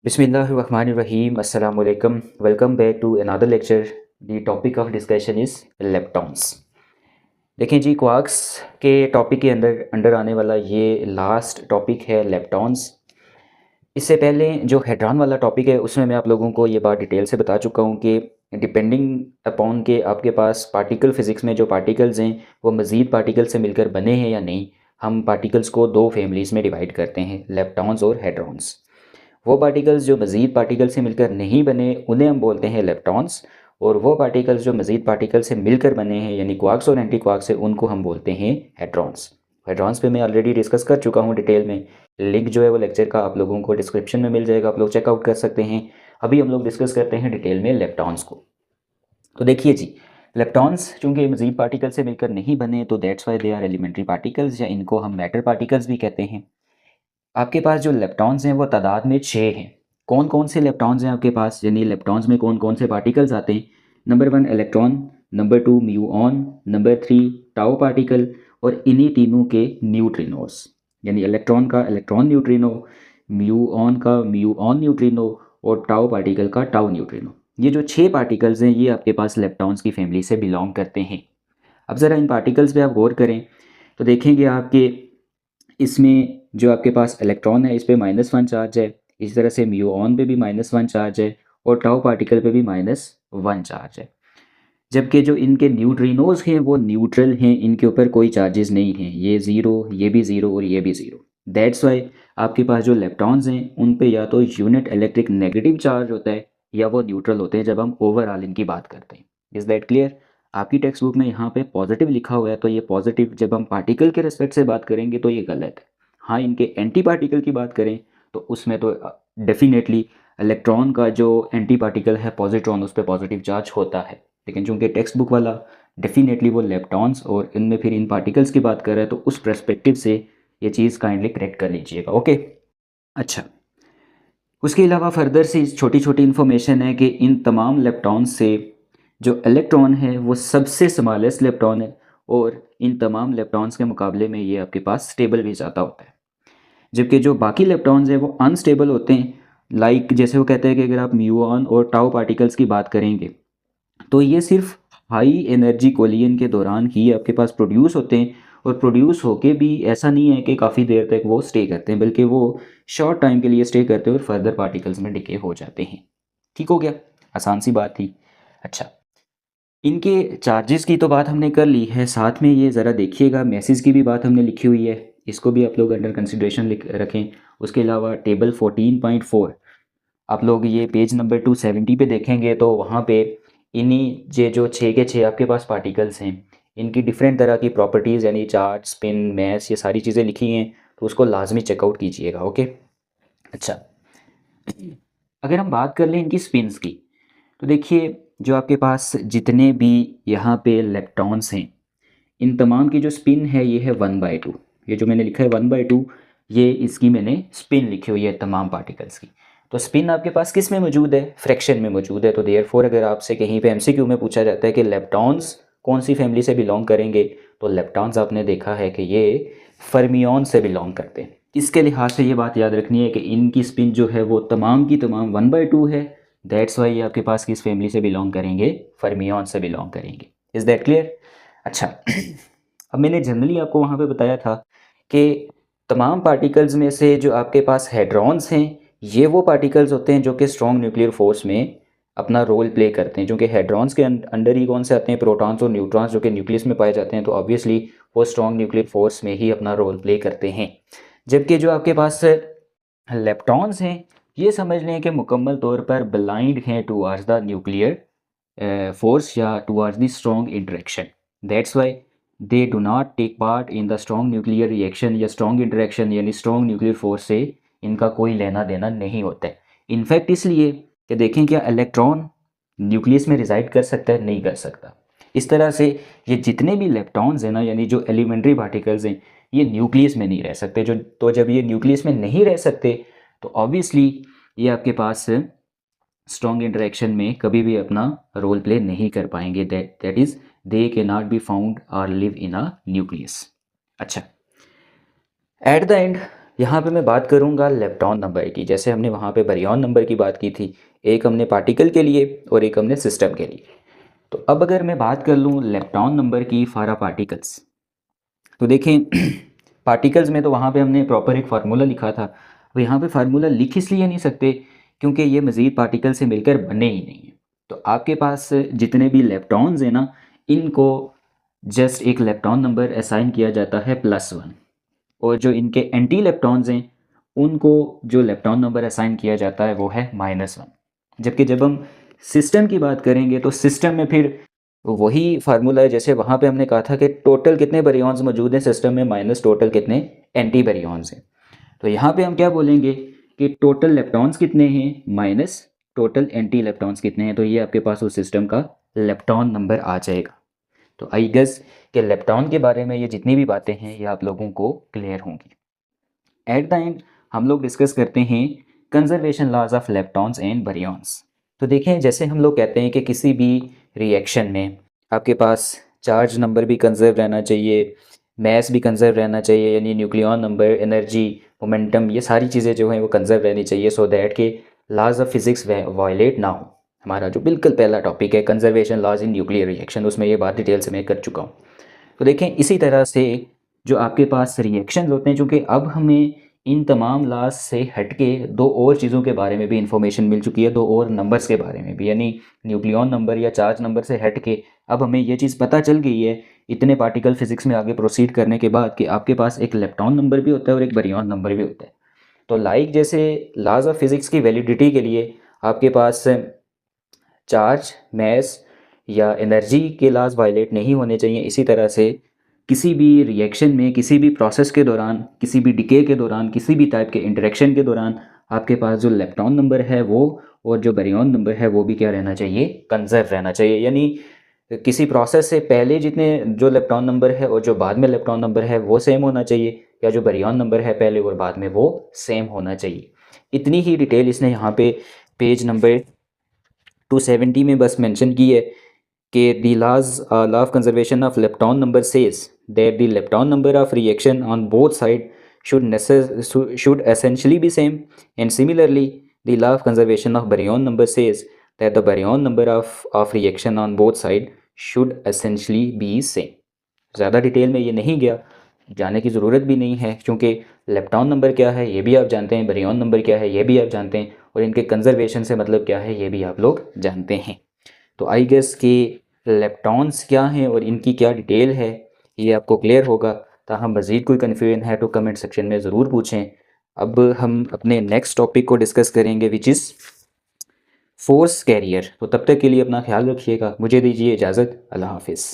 Bismillahirrahmanirrahim. Assalamu alaikum. Welcome back to another lecture. The topic of discussion is leptons. देखें जी, quarks के topic के अंदर under आने वाला ये लास्ट टॉपिक है लेप्टॉन्स। इससे पहले जो हेड्रॉन वाला टॉपिक है उसमें मैं आप लोगों को ये बात डिटेल से बता चुका हूँ कि डिपेंडिंग अपॉन के आपके पास पार्टिकल फिज़िक्स में जो पार्टिकल्स हैं वो मज़ीद पार्टिकल से मिलकर बने हैं या नहीं, हम पार्टिकल्स को दो फैमिलीज़ में डिवाइड करते हैं, लेप्टॉन्स और हेड्रॉन्स। वो पार्टिकल्स जो मज़ीद पार्टिकल से मिलकर नहीं बने उन्हें हम बोलते हैं लेप्टॉन्स, और वो पार्टिकल्स जो मज़ीद पार्टिकल से मिलकर बने हैं यानी क्वार्क्स और एंटी क्वार्क्स है उनको हम बोलते हैं हेड्रॉन्स। हेड्रॉन्स पे मैं ऑलरेडी डिस्कस कर चुका हूँ डिटेल में। लिंक जो है वो लेक्चर का आप लोगों को डिस्क्रिप्शन में मिल जाएगा, आप लोग चेकआउट कर सकते हैं। अभी हम लोग डिस्कस करते हैं डिटेल में लेप्टॉन्स को। तो देखिए जी, लेप्टॉन्स चूँकि मज़ीद पार्टिकल से मिलकर नहीं बने तो that's why they are elementary particles, या इनको हम मैटर पार्टिकल्स भी कहते हैं। आपके पास जो लेप्टॉन्स हैं वो तादाद में 6 हैं। कौन कौन से लेप्टॉन्स हैं आपके पास, यानी लेप्टॉन्स में कौन कौन से पार्टिकल्स आते हैं? Number 1 electron, number 2 muon, number 3 tau particle, और इन्हीं तीनों के न्यूट्रिनोस, यानी इलेक्ट्रॉन का इलेक्ट्रॉन न्यूट्रिनो, म्यूऑन का म्यूऑन न्यूट्रिनो, और टाउ पार्टिकल का टाउ न्यूट्रिनो। ये जो 6 पार्टिकल्स हैं ये आपके पास लेप्टॉन्स की फैमिली से बिलोंग करते हैं। अब ज़रा इन पार्टिकल्स पे आप गौर करें तो देखेंगे आपके इसमें जो आपके पास इलेक्ट्रॉन है इस पे -1 चार्ज है, इसी तरह से म्यूऑन पे भी -1 चार्ज है, और टाउ पार्टिकल पे भी -1 चार्ज है। जबकि जो इनके न्यूट्रिनोज हैं वो न्यूट्रल हैं, इनके ऊपर कोई चार्जेस नहीं हैं, ये ज़ीरो, ये भी ज़ीरो और ये भी ज़ीरो। दैट्स वाई आपके पास जो लेप्टॉन्स हैं उन पे या तो यूनिट इलेक्ट्रिक नेगेटिव चार्ज होता है या वो न्यूट्रल होते हैं जब हम ओवरऑल इनकी बात करते हैं। Is that clear? आपकी टेक्स्ट बुक में यहाँ पे पॉजिटिव लिखा हुआ है तो ये पॉजिटिव, जब हम पार्टिकल के रिस्पेक्ट से बात करेंगे तो ये गलत है। हाँ, इनके एंटी पार्टिकल की बात करें तो उसमें तो डेफिनेटली इलेक्ट्रॉन का जो एंटी पार्टिकल है पॉजिट्रॉन, उस पर पॉजिटिव चार्ज होता है। लेकिन चूंकि टेक्स्ट बुक वाला डेफिनेटली वो लेप्टॉन्स और इनमें फिर इन पार्टिकल्स की बात कर रहा है तो उस पर्सपेक्टिव से ये चीज़ काइंडली करेक्ट कर लीजिएगा। ओके, अच्छा। उसके अलावा फर्दर से छोटी छोटी इन्फॉर्मेशन है कि इन तमाम लेप्टॉन्स से जो इलेक्ट्रॉन है वो सबसे स्मॉलेस्ट लेप्टॉन है, और इन तमाम लेप्टॉन्स के मुकाबले में ये आपके पास स्टेबल भी ज़्यादा होता है। जबकि जो बाकी लेप्टॉन्स हैं वो अनस्टेबल होते हैं। लाइक जैसे वो कहते हैं कि अगर आप म्यूऑन और टाउ पार्टिकल्स की बात करेंगे तो ये सिर्फ हाई एनर्जी कोलियन के दौरान ही आपके पास प्रोड्यूस होते हैं, और प्रोड्यूस होके भी ऐसा नहीं है कि काफ़ी देर तक वो स्टे करते हैं, बल्कि वो शॉर्ट टाइम के लिए स्टे करते हैं और फर्दर पार्टिकल्स में डिके हो जाते हैं। ठीक हो गया, आसान सी बात थी। अच्छा, इनके चार्जेस की तो बात हमने कर ली है, साथ में ये ज़रा देखिएगा मैसेज की भी बात हमने लिखी हुई है, इसको भी आप लोग अंडर कंसिडरेशन लिख रखें। उसके अलावा टेबल 14.4 आप लोग ये पेज नंबर 270 पे देखेंगे तो वहाँ पे इन्हीं ये जो 6 के 6 आपके पास पार्टिकल्स हैं इनकी डिफरेंट तरह की प्रॉपर्टीज़ यानी चार्ज, स्पिन, मैस, ये सारी चीज़ें लिखी हैं, तो उसको लाजमी चेकआउट कीजिएगा। ओके, अच्छा। अगर हम बात कर लें इनकी स्पिन्स की तो देखिए जो आपके पास जितने भी यहाँ पे इलेक्ट्रॉन्स हैं इन तमाम की जो स्पिन है ये है 1/2। ये जो मैंने लिखा है 1/2, ये इसकी मैंने स्पिन लिखी हुई है तमाम पार्टिकल्स की। तो स्पिन आपके पास किस में मौजूद है? फ्रैक्शन में मौजूद है। तो देयरफॉर अगर आपसे कहीं पे एमसीक्यू में पूछा जाता है कि लेप्टॉन्स कौन सी फैमिली से बिलोंग करेंगे, तो लेप्टॉन्स आपने देखा है कि ये फर्मियन से बिलोंग करते हैं। इसके लिहाज से ये बात याद रखनी है कि इनकी स्पिन जो है वो तमाम की तमाम 1/2 है। दैट्स वाई ये आपके पास किस फैमिली से बिलोंग करेंगे? फर्मियन से बिलोंग करेंगे। Is that clear? अच्छा। अब मैंने जनरली आपको वहाँ पे बताया था कि तमाम पार्टिकल्स में से जो आपके पास हेड्रॉन्स हैं ये वो पार्टिकल्स होते हैं जो कि स्ट्रॉन्ग न्यूक्लियर फोर्स में अपना रोल प्ले करते हैं। क्योंकि हेड्रॉन्स के अंडर ही कौन से आते हैं? प्रोटॉन्स और न्यूट्रॉन्स, जो कि न्यूक्लियस में पाए जाते हैं, तो ऑब्वियसली वो स्ट्रॉन्ग न्यूक्लियर फोर्स में ही अपना रोल प्ले करते हैं। जबकि जो आपके पास लेप्टॉन्स हैं ये समझ लें कि मुकम्मल तौर पर ब्लाइंड हैं टूवर्ड्स द न्यूक्लियर फोर्स या towards the strong interaction. That's why they do not take part in the strong nuclear reaction या स्ट्रॉन्ग इंटरेक्शन, यानी स्ट्रॉन्ग न्यूक्लियर फोर्स से इनका कोई लेना देना नहीं होता है। इनफैक्ट इसलिए कि देखें क्या इलेक्ट्रॉन न्यूक्लियस में रिजाइड कर सकता है? नहीं कर सकता। इस तरह से ये जितने भी इलेक्ट्रॉन्स हैं ना, यानी जो एलिमेंट्री पार्टिकल्स हैं, ये न्यूक्लियस में नहीं रह सकते। जो तो जब ये न्यूक्लियस में नहीं रह सकते तो ऑब्वियसली ये आपके पास स्ट्रॉन्ग इंटरेक्शन में कभी भी अपना रोल प्ले नहीं कर पाएंगे। दैट इज दे के नॉट बी फाउंड और लिव इन अ न्यूक्लियस। अच्छा, एट द एंड यहाँ पे मैं बात करूँगा लेप्टॉन नंबर की। जैसे हमने वहाँ पे बारियन नंबर की बात की थी, एक हमने पार्टिकल के लिए और एक हमने सिस्टम के लिए। तो अब अगर मैं बात कर लूँ लेप्टॉन नंबर की फॉर अ पार्टिकल्स, तो देखें पार्टिकल्स में तो वहाँ पे हमने प्रॉपर एक फार्मूला लिखा था। अब यहाँ पे फार्मूला लिख इसलिए नहीं सकते क्योंकि ये मज़ीद पार्टिकल से मिलकर बने ही नहीं हैं। तो आपके पास जितने भी लेप्टॉन्स हैं ना, इनको जस्ट एक लेप्टॉन नंबर असाइन किया जाता है +1, और जो इनके एंटी लेप्टॉन्स हैं उनको जो लेप्टॉन नंबर असाइन किया जाता है वो है -1। जबकि जब हम सिस्टम की बात करेंगे तो सिस्टम में फिर वही फार्मूला है जैसे वहाँ पे हमने कहा था कि टोटल कितने बारियॉन्स मौजूद हैं सिस्टम में माइनस टोटल कितने एंटी बारियॉन्स हैं। तो यहाँ पे हम क्या बोलेंगे कि टोटल लेप्टॉन्स कितने हैं माइनस टोटल एंटी लेप्टॉन्स कितने हैं। तो ये आपके पास उस सिस्टम का लेप्टॉन नंबर आ जाएगा। तो आई गेस कि लेप्टॉन के बारे में ये जितनी भी बातें हैं ये आप लोगों को क्लियर होंगी। एट द एंड हम लोग डिस्कस करते हैं conservation laws of leptons and baryons. तो देखें, जैसे हम लोग कहते हैं कि किसी भी रिएक्शन में आपके पास चार्ज नंबर भी कंजर्व रहना चाहिए, मैस भी कंजर्व रहना चाहिए, यानी न्यूक्लियॉन नंबर, एनर्जी, मोमेंटम, ये सारी चीज़ें जो हैं वो कंजर्व रहनी चाहिए सो दैट के लॉज ऑफ फिज़िक्स वायलेट ना हो। हमारा जो बिल्कुल पहला टॉपिक है conservation laws in nuclear reaction, उसमें ये बात डिटेल से मैं कर चुका हूँ। तो देखें, इसी तरह से जो आपके पास रिएक्शन होते हैं, चूँकि अब हमें इन तमाम लॉज से हटके दो और चीज़ों के बारे में भी इंफॉर्मेशन मिल चुकी है, दो और नंबर्स के बारे में भी, यानी न्यूक्लियॉन नंबर या चार्ज नंबर से हटके अब हमें ये चीज़ पता चल गई है इतने पार्टिकल फिजिक्स में आगे प्रोसीड करने के बाद कि आपके पास एक लेप्टॉन नंबर भी होता है और एक बारियॉन नंबर भी होता है। तो लाइक जैसे लॉज ऑफ फिज़िक्स की वैलिडिटी के लिए आपके पास चार्ज, मैस या एनर्जी के लॉज वायलेट नहीं होने चाहिए, इसी तरह से किसी भी रिएक्शन में, किसी भी प्रोसेस के दौरान, किसी भी डिके के दौरान, किसी भी टाइप के इंटरेक्शन के दौरान आपके पास जो लेप्टॉन नंबर है वो और जो बारियॉन नंबर है वो भी क्या रहना चाहिए, कंजर्व रहना चाहिए। यानी किसी प्रोसेस से पहले जितने जो लेप्टॉन नंबर है और जो बाद में लेप्टॉन नंबर है वो सेम होना चाहिए, या जो बारियॉन नंबर है पहले और बाद में वो सेम होना चाहिए। इतनी ही डिटेल इसने यहाँ पे पेज नंबर 270 में बस मेंशन की है कि the law of conservation of lepton number says that the lepton number of reaction on both side should essentially be same, and similarly the law of conservation of baryon number says that the baryon number of reaction on both side should essentially be same। ज़्यादा detail में ये नहीं गया, जाने की ज़रूरत भी नहीं है, क्योंकि लेप्टॉन नंबर क्या है ये भी आप जानते हैं, बारियॉन नंबर क्या है ये भी आप जानते हैं, और इनके कंजर्वेशन से मतलब क्या है ये भी आप लोग जानते हैं। तो आई गेस कि लेप्टॉन्स क्या हैं और इनकी क्या डिटेल है ये आपको क्लियर होगा। ताहम मज़ीद कोई कन्फ्यूजन है तो कमेंट सेक्शन में ज़रूर पूछें। अब हम अपने नेक्स्ट टॉपिक को डिस्कस करेंगे विच इज़ फोर्स कैरियर। तो तब तक के लिए अपना ख्याल रखिएगा, मुझे दीजिए इजाज़त, अल्लाह हाफिज़।